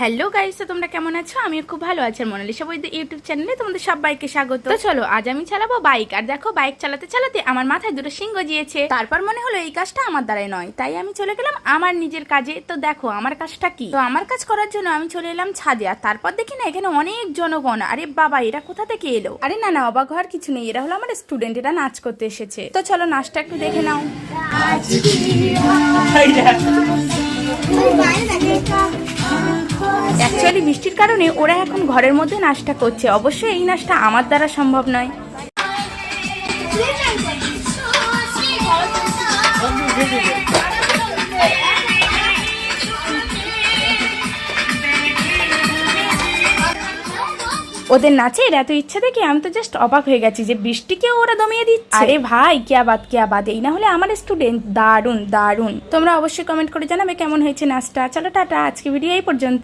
Hello guys, তো তোমরা কেমন আছো? আমি খুব ভালো আছি। মোনালিসা বৈদ্য ইউটিউব চ্যানেলে তোমাদের সবাইকে স্বাগত। তো চলো আজ আমি চালাবো বাইক। আর দেখো, বাইক চালাতে চালাতে আমার মাথায় দুটো সিং গজিয়েছে। তারপর মনে হলো এই কাজটা আমার দ্বারাই নয়, তাই আমি চলে গেলাম আমার নিজের কাজে। তো দেখো আমার কাজটা কি। তো আমার কাজ করার জন্য আমি চলে এলাম ছাদে। আর তারপর দেখি না এখানে অনেক জনগণ। আরে বাবা, এরা কোথা থেকে এলো? আরে না না, অবাক হওয়ার কিছু নেই, এরা হলো আমার স্টুডেন্ট, এরা নাচ করতে এসেছে। তো চলো নাচটা একটু দেখে নাও। অ্যাকচুয়ালি বৃষ্টির কারণে ওরা এখন ঘরের মধ্যে নাচটা করছে। অবশ্যই এই নাচটা আমার দ্বারা সম্ভব নয়। ওদের নাচের এত ইচ্ছা দেখে আমি তো জাস্ট অবাক হয়ে গেছি যে বৃষ্টিকেও ওরা দমিয়ে দিচ্ছে। আরে ভাই, কিয়া বাত, এই না হলে আমার স্টুডেন্ট। দারুণ দারুণ। তোমরা অবশ্যই কমেন্ট করে জানাবে কেমন হয়েছে নাচটা। চলো টাটা, আজকে ভিডিও এই পর্যন্ত।